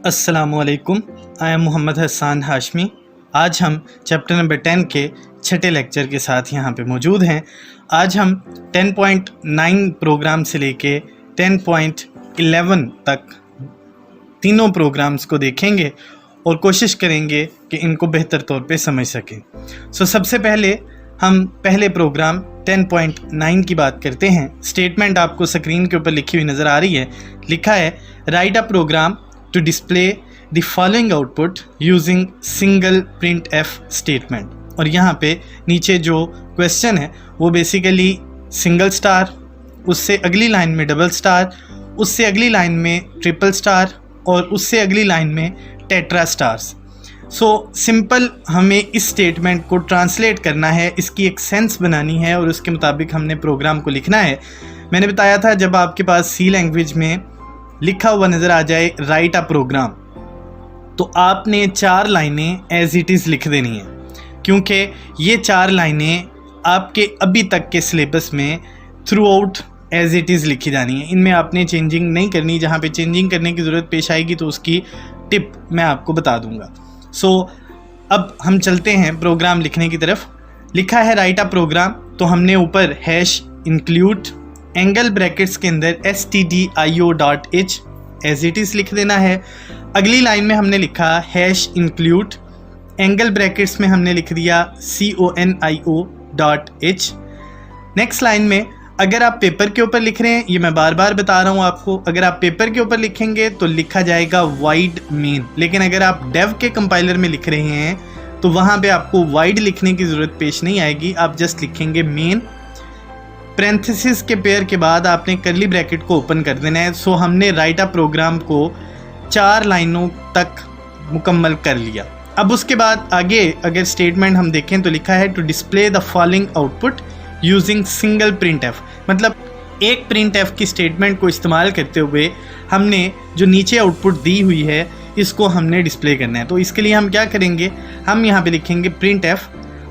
अस्सलामुअलैकुम, I am Mohammad Hasan Hashmi. आज हम चैप्टर नंबर 10 के छठे लेक्चर के साथ यहाँ पे मौजूद हैं। आज हम 10.9 प्रोग्राम से लेके 10.11 तक तीनों प्रोग्राम्स को देखेंगे और कोशिश करेंगे कि इनको बेहतर तौर पे समझ सकें। सबसे पहले हम पहले प्रोग्राम 10.9 की बात करते हैं। स्टेटमेंट आपको स्क्रीन के ऊपर लिखी हुई नज़र आ रही है। लिखा है write a program to display the following output using single printf statement। और यहाँ पे नीचे जो क्वेश्चन है वो बेसिकली सिंगल स्टार, उससे अगली लाइन में डबल स्टार, उससे अगली लाइन में ट्रिपल स्टार और उससे अगली लाइन में टेट्रा स्टार्स। सिंपल हमें इस स्टेटमेंट को ट्रांसलेट करना है, इसकी एक सेंस बनानी है और उसके मुताबिक हमने प्रोग्राम को लिखना है। मैंने बताया था जब आपके पास सी लैंग्वेज में लिखा हुआ नज़र आ जाए राइट अ प्रोग्राम, तो आपने 4 लाइनें एज इट इज़ लिख देनी है, क्योंकि ये 4 लाइनें आपके अभी तक के सिलेबस में throughout as it is लिखी जानी है। इनमें आपने चेंजिंग नहीं करनी। जहाँ पे चेंजिंग करने की ज़रूरत पेश आएगी तो उसकी टिप मैं आपको बता दूंगा। अब हम चलते हैं प्रोग्राम लिखने की तरफ। लिखा है राइट अ प्रोग्राम, तो हमने ऊपर #include एंगल ब्रैकेट्स के अंदर stdio.h एज इट इज़ लिख देना है। अगली लाइन में हमने लिखा #include एंगल ब्रैकेट्स में हमने लिख दिया conio.h। नेक्स्ट लाइन में अगर आप पेपर के ऊपर लिख रहे हैं, ये मैं बार बार बता रहा हूँ आपको, अगर आप पेपर के ऊपर लिखेंगे तो लिखा जाएगा वाइड मेन। लेकिन अगर आप डेव के कंपाइलर में लिख रहे हैं तो वहाँ पे आपको वाइड लिखने की ज़रूरत पेश नहीं आएगी, आप जस्ट लिखेंगे मेन। पैरेंथेसिस के पेयर के बाद आपने कर्ली ब्रैकेट को ओपन कर देना है। हमने राइट अ प्रोग्राम को 4 लाइनों तक मुकम्मल कर लिया। अब उसके बाद आगे अगर स्टेटमेंट हम देखें तो लिखा है to display the following output using single printf. मतलब एक प्रिंटफ की स्टेटमेंट को इस्तेमाल करते हुए हमने जो नीचे आउटपुट दी हुई है इसको हमने डिस्प्ले करना है। तो इसके लिए हम क्या करेंगे, हम यहाँ पे लिखेंगे प्रिंटफ,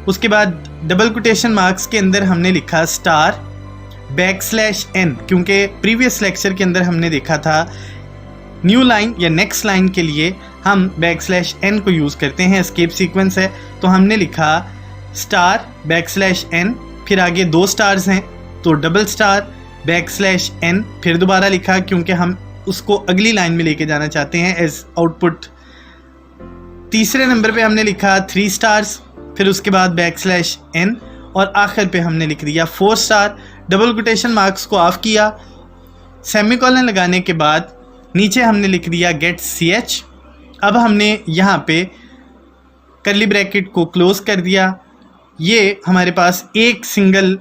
उसके बाद डबल कोटेशन मार्क्स के अंदर हमने लिखा स्टार \n, क्योंकि प्रीवियस लेक्चर के अंदर हमने देखा था न्यू लाइन या नेक्स्ट लाइन के लिए हम \n को यूज़ करते हैं, एस्केप सीक्वेंस है। तो हमने लिखा स्टार \n, फिर आगे 2 स्टार्स हैं तो डबल स्टार \n, फिर दोबारा लिखा क्योंकि हम उसको अगली लाइन में लेके जाना चाहते हैं एज आउटपुट। तीसरे नंबर पे हमने लिखा 3 स्टार्स, फिर उसके बाद \n और आखिर पे हमने लिख दिया 4 स्टार। डबल कोटेशन मार्क्स को ऑफ किया, सेमीकोलन लगाने के बाद नीचे हमने लिख दिया गेट ch। अब हमने यहाँ पे कर्ली ब्रैकेट को क्लोज कर दिया। ये हमारे पास एक सिंगल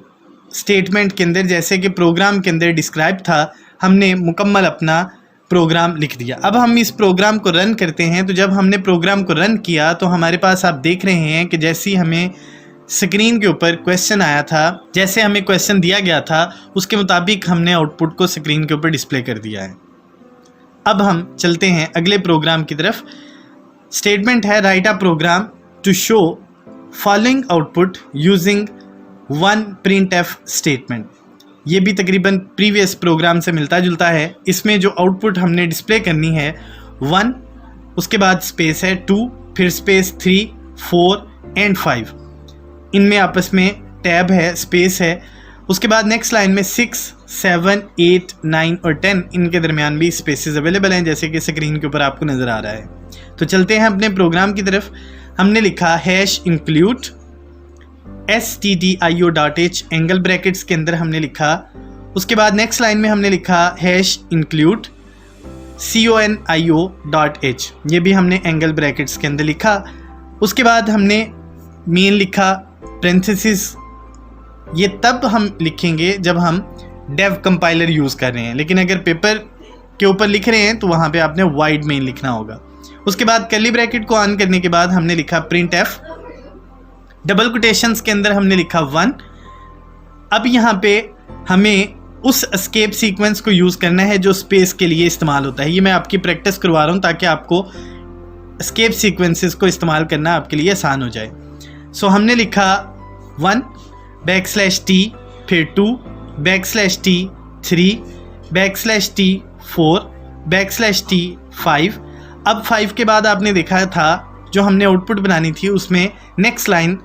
स्टेटमेंट के अंदर, जैसे कि प्रोग्राम के अंदर डिस्क्राइब था, हमने मुकम्मल अपना प्रोग्राम लिख दिया। अब हम इस प्रोग्राम को रन करते हैं। तो जब हमने प्रोग्राम को रन किया तो हमारे पास आप देख रहे हैं कि जैसे ही हमें स्क्रीन के ऊपर क्वेश्चन आया था, जैसे हमें क्वेश्चन दिया गया था उसके मुताबिक हमने आउटपुट को स्क्रीन के ऊपर डिस्प्ले कर दिया है। अब हम चलते हैं अगले प्रोग्राम की तरफ। स्टेटमेंट है write a program to show following output using 1 printf statement. ये भी तकरीबन प्रीवियस प्रोग्राम से मिलता जुलता है। इसमें जो आउटपुट हमने डिस्प्ले करनी है 1, उसके बाद स्पेस है 2, फिर स्पेस 3, 4 एंड 5। इनमें आपस में टैब है, स्पेस है। उसके बाद नेक्स्ट लाइन में 6, 7, 8, 9 और 10, इनके दरमियान भी स्पेसेस अवेलेबल हैं, जैसे कि स्क्रीन के ऊपर आपको नज़र आ रहा है। तो चलते हैं अपने प्रोग्राम की तरफ। हमने लिखा #include stdio.h एंगल ब्रैकेट्स के अंदर हमने लिखा। उसके बाद नेक्स्ट लाइन में हमने लिखा #include conio.h, ये भी हमने एंगल ब्रैकेट्स के अंदर लिखा। उसके बाद हमने मेन लिखा, पैरेंथेसिस ये तब हम लिखेंगे जब हम डेव कंपाइलर यूज़ कर रहे हैं, लेकिन अगर पेपर के ऊपर लिख रहे हैं तो वहाँ पे आपने वाइड मेन लिखना होगा। उसके बाद कर्ली ब्रैकेट को ऑन करने के बाद हमने लिखा प्रिंटफ, डबल कोटेशंस के अंदर हमने लिखा 1। अब यहाँ पे हमें उस एस्केप सीक्वेंस को यूज़ करना है जो स्पेस के लिए इस्तेमाल होता है। ये मैं आपकी प्रैक्टिस करवा रहा हूँ ताकि आपको एस्केप सीक्वेंसेस को इस्तेमाल करना आपके लिए आसान हो जाए। सो हमने लिखा 1 \t, फिर 2 \t 3 \t 4 \t 5। अब 5 के बाद आपने देखा था जो हमने आउटपुट बनानी थी उसमें नेक्स्ट लाइन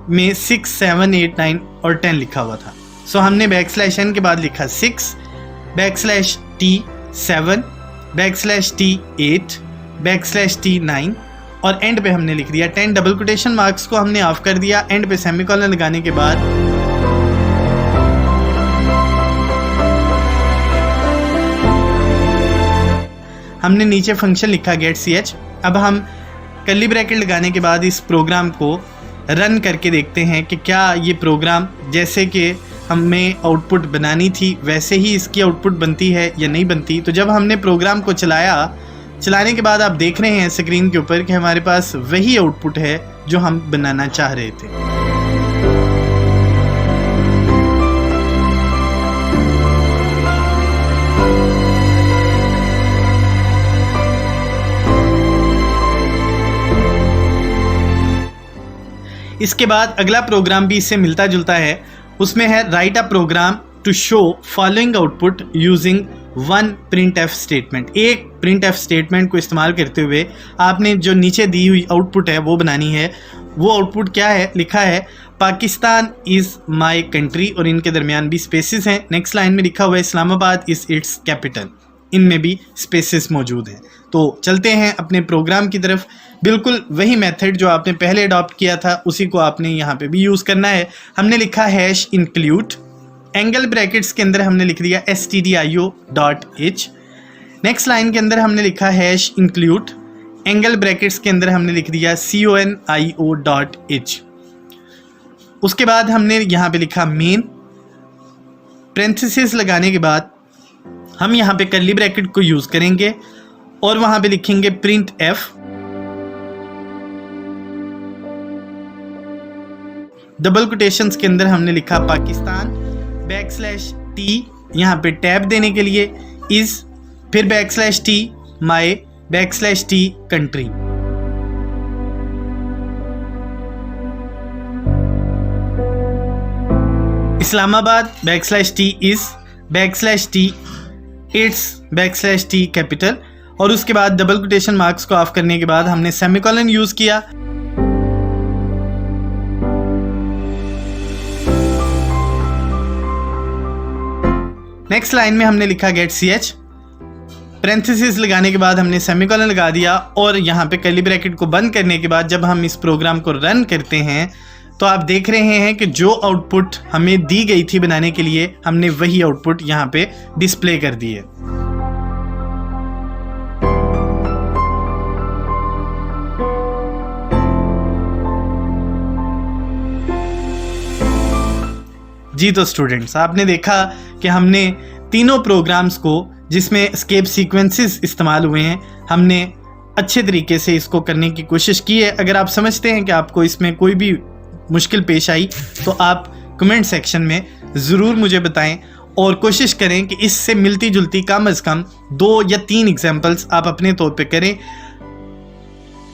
में 6 7 8 9 और 10 लिखा हुआ था। सो हमने \n के बाद लिखा 6 \t 7 \t 8 \t 9 और एंड पे हमने लिख दिया 10। डबल कोटेशन मार्क्स को हमने ऑफ कर दिया। एंड पे सेमीकोलन लगाने के बाद हमने नीचे फंक्शन लिखा get_ch। अब हम कर्ली ब्रैकेट लगाने के बाद इस प्रोग्राम को रन करके देखते हैं कि क्या ये प्रोग्राम जैसे कि हमें आउटपुट बनानी थी वैसे ही इसकी आउटपुट बनती है या नहीं बनती। तो जब हमने प्रोग्राम को चलाने के बाद आप देख रहे हैं स्क्रीन के ऊपर कि हमारे पास वही आउटपुट है जो हम बनाना चाह रहे थे। इसके बाद अगला प्रोग्राम भी इससे मिलता जुलता है। उसमें है write a program to show following output using 1 printf statement. एक printf स्टेटमेंट को इस्तेमाल करते हुए आपने जो नीचे दी हुई आउटपुट है वो बनानी है। वो आउटपुट क्या है? लिखा है पाकिस्तान इज़ माई कंट्री और इनके दरमियान भी स्पेसिस हैं। नेक्स्ट लाइन में लिखा हुआ है इस्लामाबाद इज़ इट्स कैपिटल, इनमें भी स्पेसिस मौजूद हैं। तो चलते हैं अपने प्रोग्राम की तरफ। बिल्कुल वही मेथड जो आपने पहले अडॉप्ट किया था उसी को आपने यहाँ पे भी यूज़ करना है। हमने लिखा #include, एंगल ब्रैकेट्स के अंदर हमने लिख दिया stdio.h। नेक्स्ट लाइन के अंदर हमने लिखा #include, एंगल ब्रैकेट्स के अंदर हमने लिख दिया conio.h। उसके बाद हमने यहाँ पे लिखा मेन, पेरेंथेसिस लगाने के बाद हम यहाँ पे कर्ली ब्रैकेट को यूज़ करेंगे और वहाँ पे लिखेंगे printf। डबल कोटेशंस के अंदर हमने लिखा पाकिस्तान \t, यहाँ पे टैब देने के लिए इज़, फिर \t my \t country. Islamabad \t is, \t it's \t capital. और उसके बाद डबल कोटेशन मार्क्स को ऑफ करने के बाद हमने सेमीकोलन यूज़ किया। नेक्स्ट लाइन में हमने लिखा get_ch, पेरेंथेसिस लगाने के बाद हमने सेमीकोलन लगा दिया और यहाँ पे कर्ली ब्रैकेट को बंद करने के बाद जब हम इस प्रोग्राम को रन करते हैं तो आप देख रहे हैं कि जो आउटपुट हमें दी गई थी बनाने के लिए हमने वही आउटपुट यहाँ पे डिस्प्ले कर दी है। जी तो स्टूडेंट्स, आपने देखा कि हमने तीनों प्रोग्राम्स को जिसमें एस्केप सीक्वेंसेस इस्तेमाल हुए हैं हमने अच्छे तरीके से इसको करने की कोशिश की है। अगर आप समझते हैं कि आपको इसमें कोई भी मुश्किल पेश आई तो आप कमेंट सेक्शन में ज़रूर मुझे बताएं और कोशिश करें कि इससे मिलती जुलती कम से कम 2 या 3 एग्जाम्पल्स आप अपने तौर पे करें।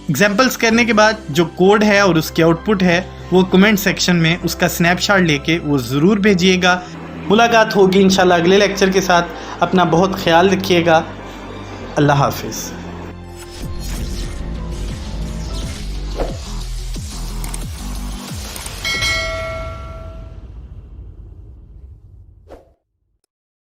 एग्जाम्पल्स करने के बाद जो कोड है और उसकी आउटपुट है वो कमेंट सेक्शन में उसका स्नैपशॉट लेके वो ज़रूर भेजिएगा। मुलाकात होगी इंशाल्लाह अगले लेक्चर के साथ। अपना बहुत ख्याल रखिएगा। अल्लाह हाफिज़।